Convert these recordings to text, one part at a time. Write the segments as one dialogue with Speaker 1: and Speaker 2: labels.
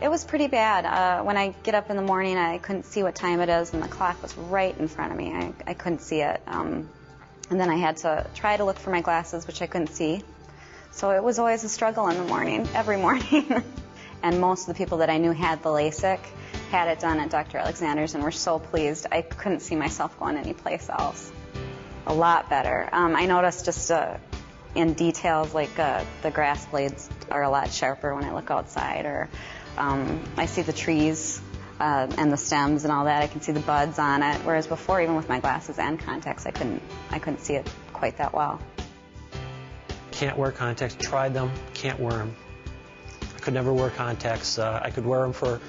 Speaker 1: It was pretty bad. When I get up in the morning, I couldn't see what time it is, and the clock was right in front of me. I couldn't see it. And then I had to try to look for my glasses, which I couldn't see. So it was always a struggle in the morning, every morning. And most of the people that I knew had the Lasik, had it done at Dr. Alexander's, and were so pleased. I couldn't see myself going anyplace else. A lot better. I noticed just in details, like the grass blades are a lot sharper when I look outside, or I see the trees and the stems and all that. I can see the buds on it, whereas before, even with my glasses and contacts, I couldn't see it quite that well.
Speaker 2: Can't wear contacts. Tried them. Can't wear them. I could never wear contacts. I could wear them for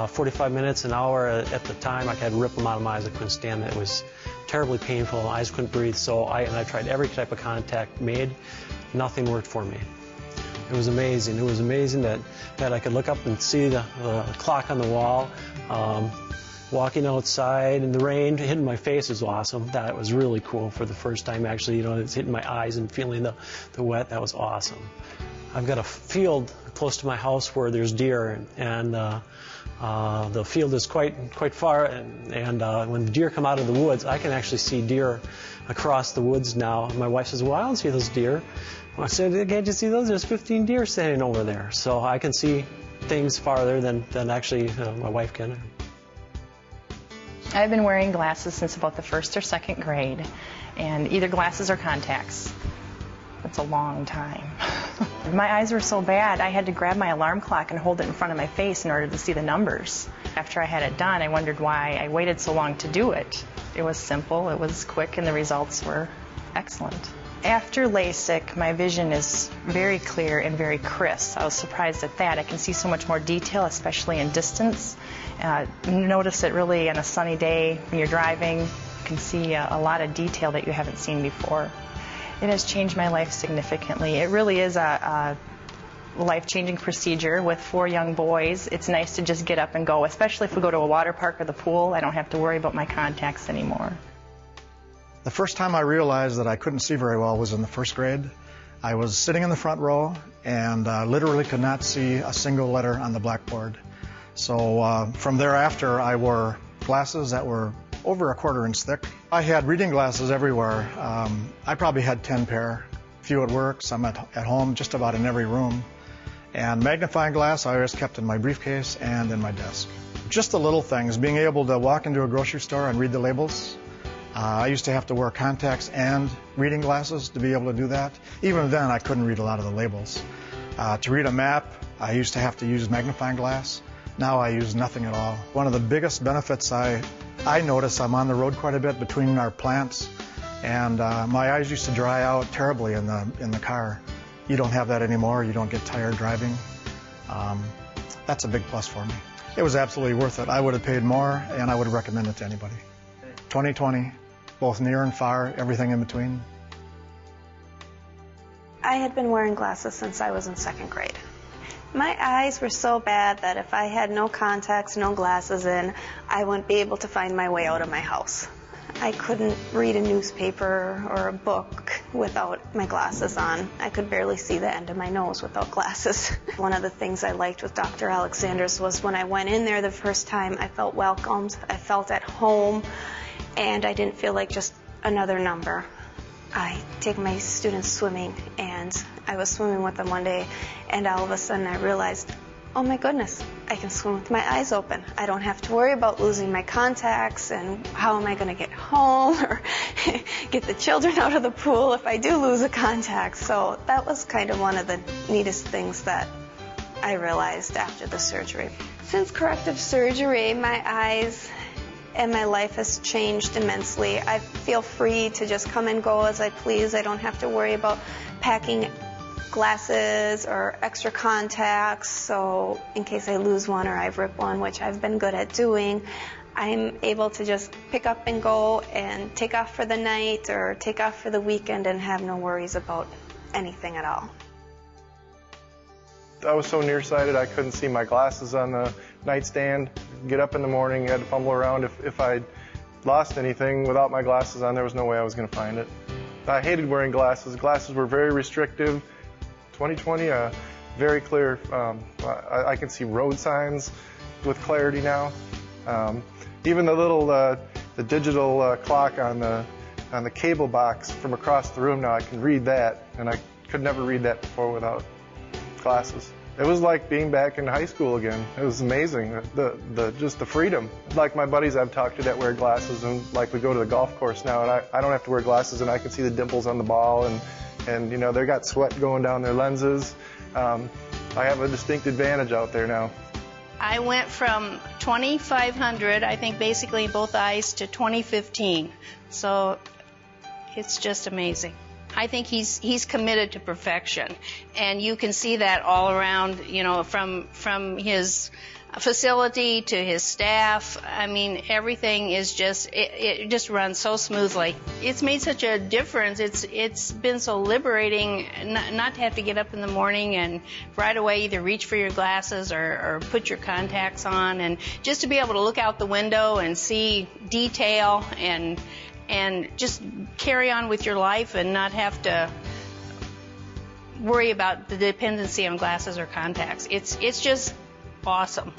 Speaker 2: 45 minutes, an hour at the time. I could rip them out of my eyes. I couldn't stand it. It was terribly painful. My eyes couldn't breathe. So I tried every type of contact made. Nothing worked for me. It was amazing. It was amazing that I could look up and see the clock on the wall. Walking outside in the rain, hitting my face was awesome. That was really cool for the first time, actually. You know, it's hitting my eyes and feeling the wet. That was awesome. I've got a field close to my house where there's deer, and the field is quite far, and when the deer come out of the woods, I can actually see deer across the woods now. My wife says, well, I don't see those deer. I said, can't you see those? There's 15 deer standing over there. So I can see things farther than actually my wife can.
Speaker 3: I've been wearing glasses since about the 1st or 2nd grade, and either glasses or contacts. That's a long time. My eyes were so bad, I had to grab my alarm clock and hold it in front of my face in order to see the numbers. After I had it done, I wondered why I waited so long to do it. It was simple, it was quick, and the results were excellent. After LASIK, my vision is very clear and very crisp. I was surprised at that. I can see so much more detail, especially in distance. Notice it really on a sunny day when you're driving. You can see a lot of detail that you haven't seen before. It has changed my life significantly. It really is a life-changing procedure with 4 young boys. It's nice to just get up and go, especially if we go to a water park or the pool. I don't have to worry about my contacts anymore.
Speaker 4: The first time I realized that I couldn't see very well was in the 1st grade. I was sitting in the front row and literally could not see a single letter on the blackboard. So from thereafter, I wore glasses that were over 1/4 inch thick. I had reading glasses everywhere. I probably had 10 pair, few at work, some at home, just about in every room. And magnifying glass I always kept in my briefcase and in my desk. Just the little things, being able to walk into a grocery store and read the labels. I used to have to wear contacts and reading glasses to be able to do that. Even then, I couldn't read a lot of the labels. To read a map, I used to have to use magnifying glass. Now I use nothing at all. One of the biggest benefits I notice, I'm on the road quite a bit between our plants, and my eyes used to dry out terribly in the car. You don't have that anymore. You don't get tired driving. That's a big plus for me. It was absolutely worth it. I would have paid more, and I would recommend it to anybody. 20/20, both near and far, everything in between.
Speaker 5: I had been wearing glasses since I was in 2nd grade. My eyes were so bad that if I had no contacts, no glasses in, I wouldn't be able to find my way out of my house. I couldn't read a newspaper or a book without my glasses on. I could barely see the end of my nose without glasses. One of the things I liked with Dr. Alexander's was when I went in there the first time, I felt welcomed, I felt at home, and I didn't feel like just another number. I take my students swimming, and I was swimming with them one day, and all of a sudden I realized, oh my goodness, I can swim with my eyes open. I don't have to worry about losing my contacts and how am I going to get home or get the children out of the pool if I do lose a contact. So that was kind of one of the neatest things that I realized after the surgery. Since corrective surgery, my eyes and my life has changed immensely. I feel free to just come and go as I please. I don't have to worry about packing glasses or extra contacts, so in case I lose one or I've ripped one, which I've been good at doing, I'm able to just pick up and go and take off for the night or take off for the weekend and have no worries about anything at all.
Speaker 6: I was so nearsighted I couldn't see my glasses on the nightstand. Get up in the morning, had to fumble around. If I'd lost anything without my glasses on, there was no way I was going to find it. I hated wearing glasses. Glasses were very restrictive. 20/20, very clear. I can see road signs with clarity now. Even the little the digital clock on the cable box from across the room now, I can read that, and I could never read that before without glasses. It was like being back in high school again. It was amazing, just the freedom. Like my buddies I've talked to that wear glasses, and like we go to the golf course now, and I don't have to wear glasses, and I can see the dimples on the ball, and you know, they got sweat going down their lenses. I have a distinct advantage out there now.
Speaker 7: I went from 2,500, I think basically both eyes, to 2015. So it's just amazing. I think he's committed to perfection, and you can see that all around, you know, from his facility to his staff. I mean, everything is just, it just runs so smoothly. It's made such a difference. It's been so liberating not to have to get up in the morning and right away either reach for your glasses or put your contacts on, and just to be able to look out the window and see detail and just carry on with your life and not have to worry about the dependency on glasses or contacts. It's just awesome.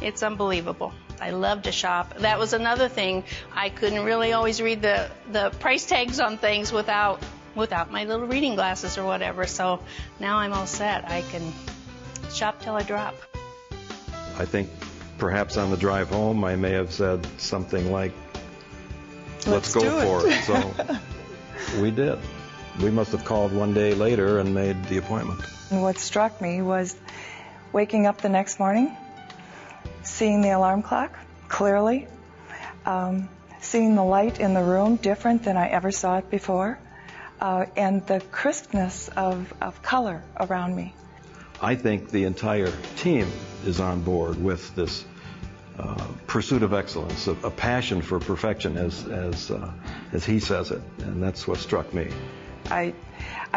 Speaker 7: It's unbelievable. I love to shop. That was another thing. I couldn't really always read the price tags on things without my little reading glasses or whatever. So now I'm all set. I can shop till I drop.
Speaker 8: I think perhaps on the drive home I may have said something like, let's go for it. So we did. We must have called one day later and made the appointment.
Speaker 9: And what struck me was waking up the next morning, seeing the alarm clock clearly, seeing the light in the room different than I ever saw it before, and the crispness of color around me.
Speaker 8: I think the entire team is on board with this pursuit of excellence, a passion for perfection, as he says it, and that's what struck me.
Speaker 9: I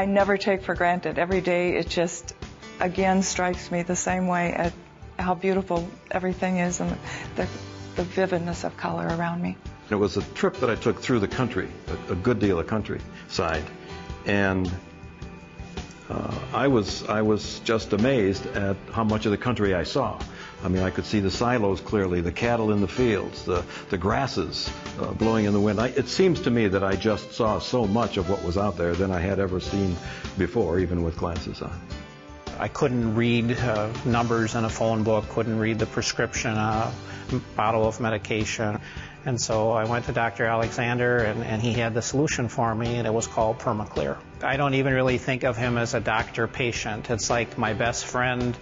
Speaker 9: never take for granted. Every day it just, again, strikes me the same way at how beautiful everything is and the vividness of color around me.
Speaker 8: It was a trip that I took through the country, a good deal of countryside, and I was just amazed at how much of the country I saw. I mean, I could see the silos clearly, the cattle in the fields, the grasses blowing in the wind. It seems to me that I just saw so much of what was out there than I had ever seen before, even with glasses on.
Speaker 2: I couldn't read numbers in a phone book, couldn't read the prescription bottle of medication. And so I went to Dr. Alexander, and he had the solution for me, and it was called PermaClear. I don't even really think of him as a doctor-patient. It's like my best friend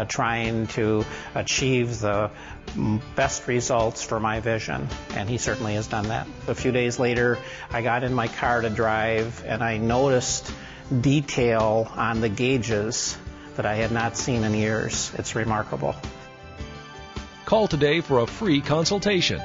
Speaker 2: trying to achieve the best results for my vision, and he certainly has done that. A few days later, I got in my car to drive, and I noticed detail on the gauges that I had not seen in years. It's remarkable.
Speaker 10: Call today for a free consultation.